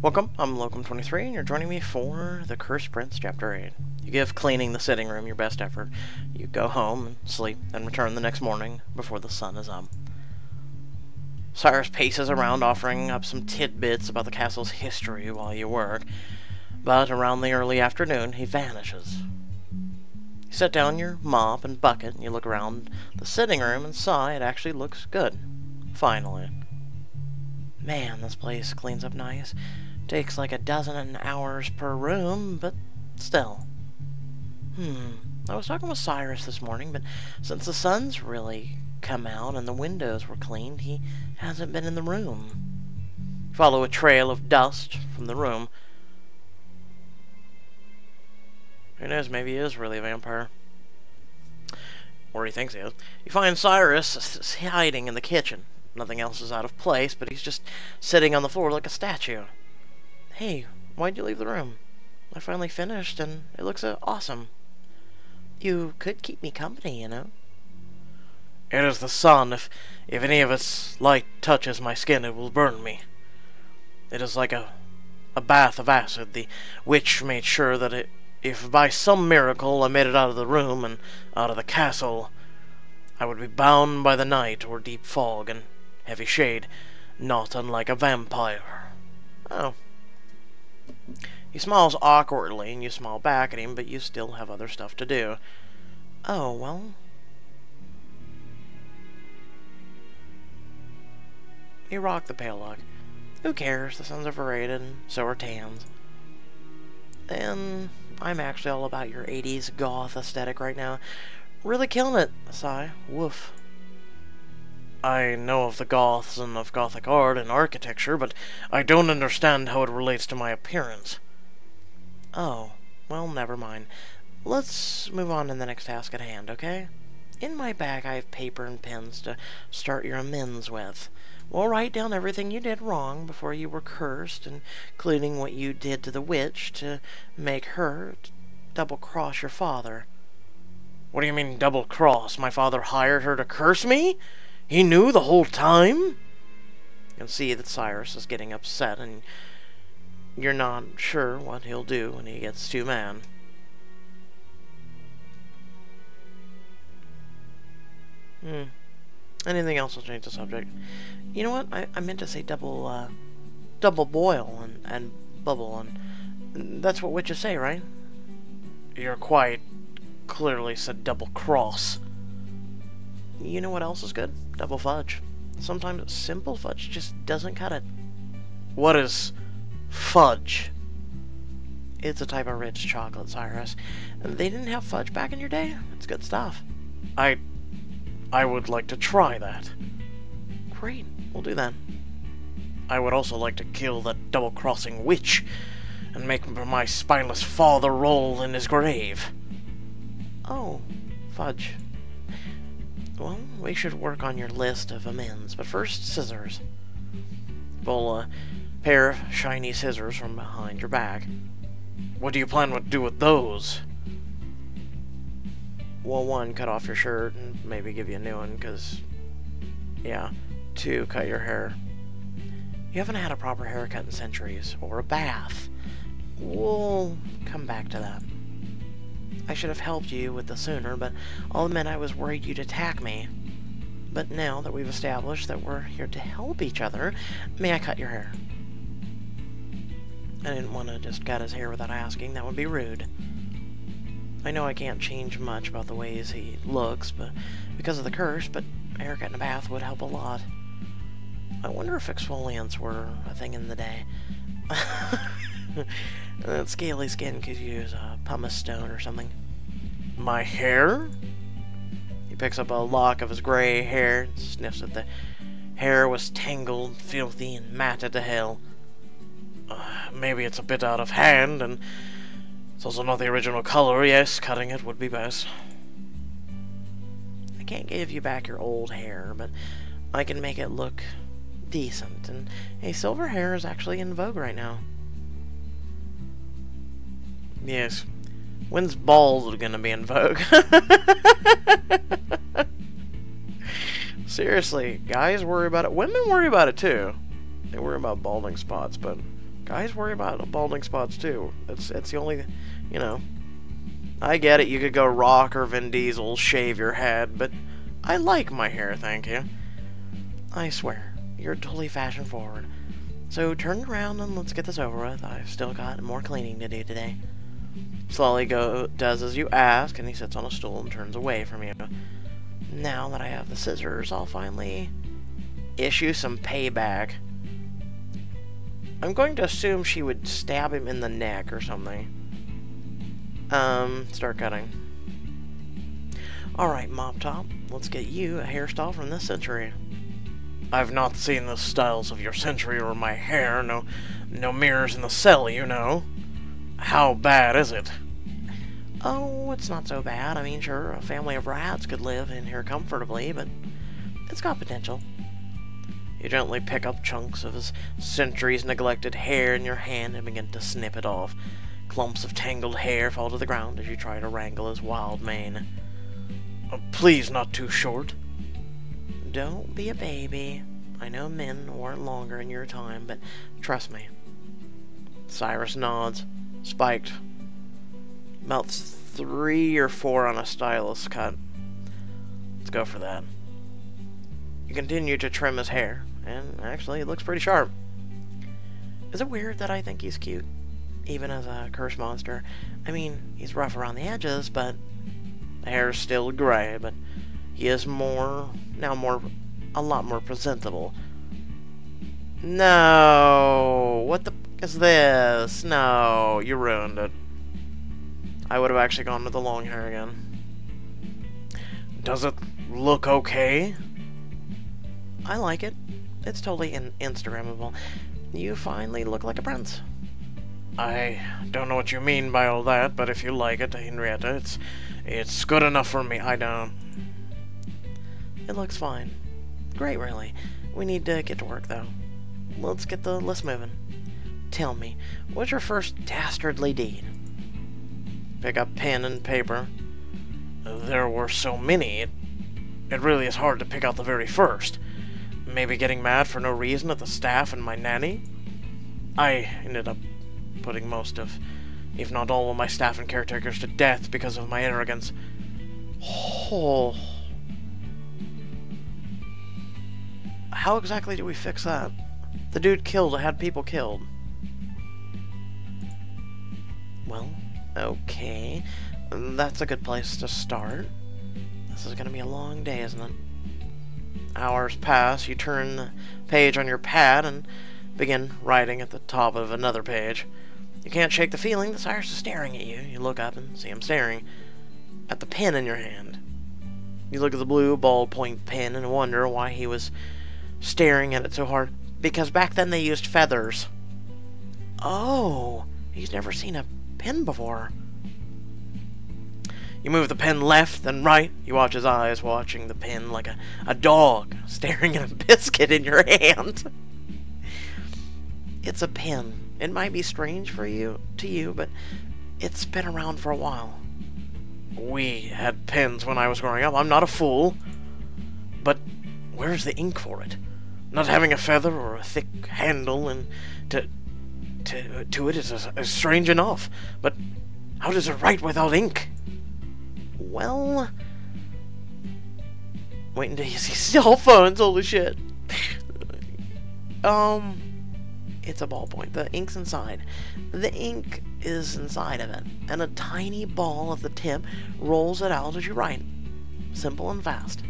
Welcome, I'm Locum23, and you're joining me for The Cursed Prince, Chapter 8. You give cleaning the sitting room your best effort. You go home and sleep, then return the next morning before the sun is up. Cyrus paces around offering up some tidbits about the castle's history while you work, but around the early afternoon he vanishes. You set down your mop and bucket, and you look around the sitting room and sigh, it actually looks good. Finally. Man, this place cleans up nice. Takes like a dozen hours per room, but still. I was talking with Cyrus this morning, but since the sun's really come out and the windows were cleaned, he hasn't been in the room. Follow a trail of dust from the room. Who knows, maybe he is really a vampire. Or he thinks he is. You find Cyrus hiding in the kitchen. Nothing else is out of place, but he's just sitting on the floor like a statue. Hey, why'd you leave the room? I finally finished, and it looks awesome. You could keep me company, you know. It is the sun. If any of its light touches my skin, it will burn me. It is like a bath of acid. The witch made sure that if by some miracle I made it out of the room and out of the castle, I would be bound by the night or deep fog and heavy shade, not unlike a vampire. Oh. He smiles awkwardly, and you smile back at him, but you still have other stuff to do. Oh, well. You rock the pale lock. Who cares? The sun's overrated, and so are tans. And I'm actually all about your 80s goth aesthetic right now. Really killing it, sigh. Woof. I know of the Goths and of Gothic art and architecture, but I don't understand how it relates to my appearance. Oh, well, never mind. Let's move on to the next task at hand, okay? In my bag I have paper and pens to start your amends with. We'll write down everything you did wrong before you were cursed, including what you did to the witch to make her double-cross your father. What do you mean, double-cross? My father hired her to curse me? He knew the whole time? You can see that Cyrus is getting upset, and you're not sure what he'll do when he gets too mad. Anything else will change the subject. You know what? I meant to say double boil and bubble, and that's what witches say, right? You're quite clearly said double cross. You know what else is good? Double fudge. Sometimes simple fudge just doesn't cut it. What is fudge? It's a type of rich chocolate, Cyrus. They didn't have fudge back in your day? It's good stuff. I would like to try that. Great, we'll do that. I would also like to kill that double-crossing witch and make my spineless father roll in his grave. Oh, fudge. Well, we should work on your list of amends, but first, scissors. Pull a pair of shiny scissors from behind your back. What do you plan to do with those? Well, 1, cut off your shirt and maybe give you a new one, because, yeah. 2, cut your hair. You haven't had a proper haircut in centuries, or a bath. We'll come back to that. I should have helped you with the sooner, but I'll admit I was worried you'd attack me. But now that we've established that we're here to help each other, may I cut your hair? I didn't want to just cut his hair without asking. That would be rude. I know I can't change much about the ways he looks, but because of the curse, but a haircut and a bath would help a lot. I wonder if exfoliants were a thing in the day. That scaly skin could use a pumice stone or something. My hair? He picks up a lock of his gray hair and sniffs at the hair was tangled, filthy, and matted to hell. Maybe it's a bit out of hand, and it's also not the original color. Yes, cutting it would be best. I can't give you back your old hair, but I can make it look decent, and hey, silver hair is actually in vogue right now. Yes. When's bald gonna be in vogue? Seriously, guys worry about it. Women worry about it too. They worry about balding spots, but Guys worry about balding spots too. It's the only, you know. I get it, you could go Rock or Vin Diesel, shave your head, but I like my hair, thank you. I swear, you're totally fashion forward. So turn around and let's get this over with. I've still got more cleaning to do today. Slowly does as you ask, and he sits on a stool and turns away from you. Now that I have the scissors, I'll finally issue some payback. I'm going to assume she would stab him in the neck or something. Start cutting. Alright, Mop Top, let's get you a hairstyle from this century. I've not seen the styles of your century or my hair, no mirrors in the cell, you know. How bad is it? Oh, it's not so bad. I mean, sure, a family of rats could live in here comfortably, but it's got potential. You gently pick up chunks of his centuries neglected hair in your hand and begin to snip it off. Clumps of tangled hair fall to the ground as you try to wrangle his wild mane. Please, not too short. Don't be a baby. I know men weren't longer in your time, but trust me. Cyrus nods. Spiked. About 3 or 4 on a stylus cut. Let's go for that. You continue to trim his hair, and actually it looks pretty sharp. Is it weird that I think he's cute? Even as a curse monster. I mean, he's rough around the edges, but the hair's still gray, but he is a lot more presentable. No! What the f is this? No, you ruined it. I would have actually gone with the long hair again. Does it look okay? I like it. It's totally Instagrammable. You finally look like a prince. I don't know what you mean by all that, but if you like it, Henrietta, it's good enough for me. I don't. It looks fine. Great, really. We need to get to work, though. Let's get the list moving. Tell me, what's your first dastardly deed? Pick up pen and paper. There were so many, it really is hard to pick out the very first. Maybe getting mad for no reason at the staff and my nanny? I ended up putting most of, if not all of my staff and caretakers to death because of my arrogance. Oh. How exactly do we fix that? The dude had people killed. Well, okay. That's a good place to start. This is gonna be a long day, isn't it? Hours pass, you turn the page on your pad and begin writing at the top of another page. You can't shake the feeling that Cyrus is staring at you. You look up and see him staring at the pen in your hand. You look at the blue ballpoint pen and wonder why he was staring at it so hard. Because back then they used feathers. Oh, he's never seen a pen before. You move the pen left, then right. You watch his eyes watching the pen like a dog staring at a biscuit in your hand. It's a pen. It might be strange to you, but it's been around for a while. We had pens when I was growing up. I'm not a fool. But where's the ink for it? Not having a feather or a thick handle and to it is strange enough. But how does it write without ink? Well, wait until you see cell phones. Holy shit. It's a ballpoint. The ink's inside. The ink is inside of it, and a tiny ball at the tip rolls it out as you write. Simple and fast.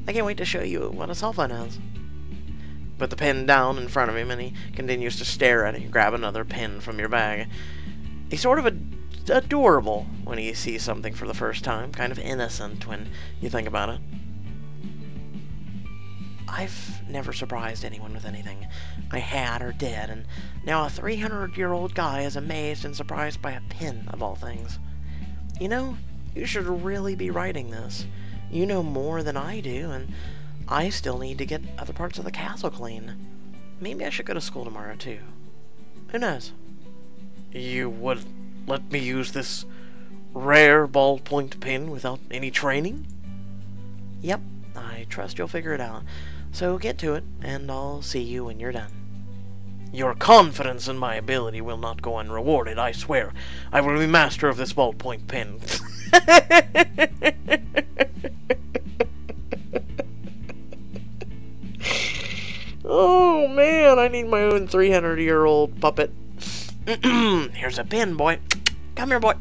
I can't wait to show you what a cell phone is. Put the pen down in front of him, and he continues to stare at it. You grab another pen from your bag. He's sort of adorable when he sees something for the first time. Kind of innocent when you think about it. I've never surprised anyone with anything I had or did, and now a 300-year-old guy is amazed and surprised by a pen, of all things. You know, you should really be writing this. You know more than I do, and I still need to get other parts of the castle clean. Maybe I should go to school tomorrow, too. Who knows? You would let me use this rare ballpoint pen without any training? Yep, I trust you'll figure it out. So get to it, and I'll see you when you're done. Your confidence in my ability will not go unrewarded, I swear. I will be master of this ballpoint pen. Oh, man, I need my own 300-year-old puppet. Here's a pen, boy. Come here, boy.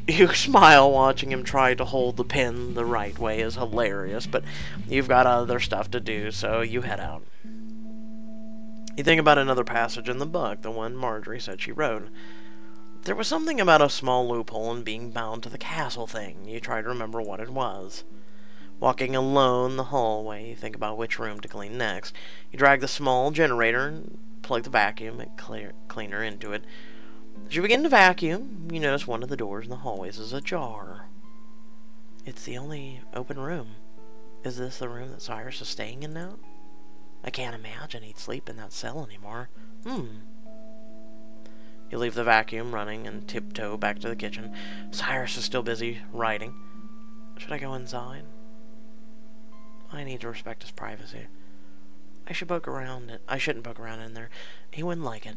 You smile watching him try to hold the pen the right way is hilarious, but you've got other stuff to do, so you head out. You think about another passage in the book, the one Marjorie said she wrote. There was something about a small loophole and being bound to the castle thing. You try to remember what it was. Walking alone the hallway, you think about which room to clean next. You drag the small generator and plug the vacuum cleaner into it. As you begin to vacuum, you notice one of the doors in the hallways is ajar. It's the only open room. Is this the room that Cyrus is staying in now? I can't imagine he'd sleep in that cell anymore. You leave the vacuum running and tiptoe back to the kitchen. Cyrus is still busy writing. Should I go inside? I need to respect his privacy. I shouldn't poke around in there. He wouldn't like it.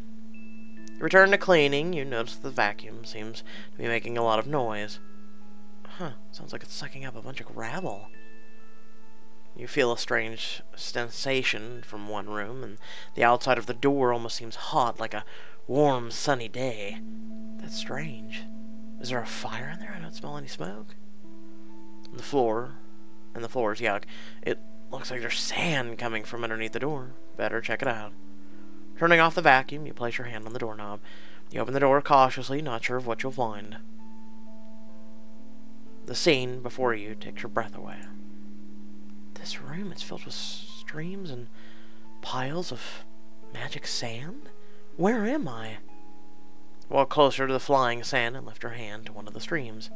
You return to cleaning. You notice the vacuum seems to be making a lot of noise. Sounds like it's sucking up a bunch of gravel. You feel a strange sensation from one room, and the outside of the door almost seems hot, like a warm, sunny day. That's strange. Is there a fire in there? I don't smell any smoke. The floor is yuck. It looks like there's sand coming from underneath the door. Better check it out. Turning off the vacuum, you place your hand on the doorknob. You open the door cautiously, not sure of what you'll find. The scene before you takes your breath away. This room is filled with streams and piles of magic sand? Where am I? Walk closer to the flying sand and lift your hand to one of the streams.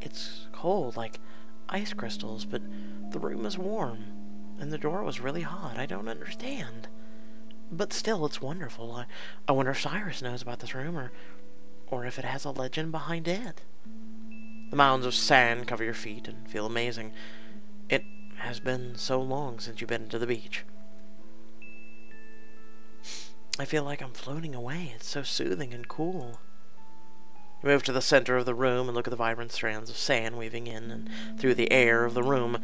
It's cold, like ice crystals, but the room is warm, and the door was really hot. I don't understand. But still, it's wonderful. I wonder if Cyrus knows about this room, or if it has a legend behind it. The mounds of sand cover your feet and feel amazing. It has been so long since you've been to the beach. I feel like I'm floating away. It's so soothing and cool. You move to the center of the room and look at the vibrant strands of sand weaving in and through the air of the room.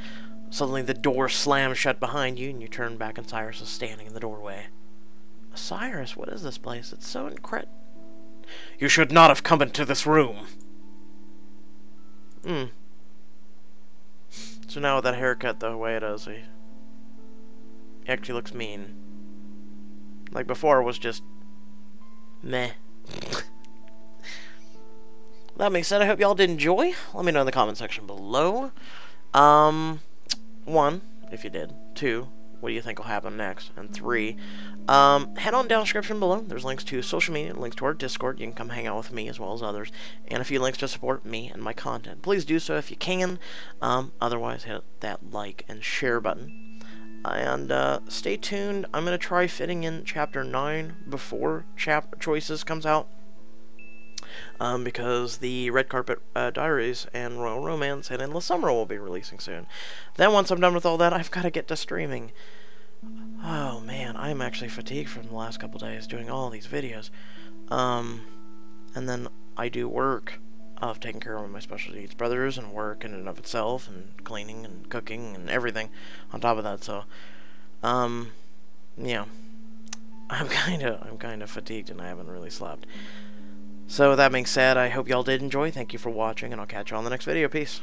Suddenly the door slams shut behind you, and you turn back and Cyrus is standing in the doorway. Cyrus, what is this place? It's so incredible. You should not have come into this room. So now with that haircut the way it is, he actually looks mean. Like before it was just meh. That being said, I hope y'all did enjoy. Let me know in the comment section below. 1, if you did. 2, what do you think will happen next? And 3, head on down the description below. There's links to social media, links to our Discord. You can come hang out with me as well as others, and a few links to support me and my content. Please do so if you can. Otherwise, hit that like and share button. And stay tuned. I'm going to try fitting in Chapter 9 before Choices comes out. Because the Red Carpet Diaries and Royal Romance and Endless Summer will be releasing soon. Then once I'm done with all that, I've got to get to streaming. Oh man, I'm actually fatigued from the last couple days doing all these videos. And then I do work of taking care of my special needs brothers and work in and of itself and cleaning and cooking and everything on top of that. So, yeah, I'm kind of fatigued and I haven't really slept. So with that being said, I hope y'all did enjoy. Thank you for watching, and I'll catch you on the next video. Peace.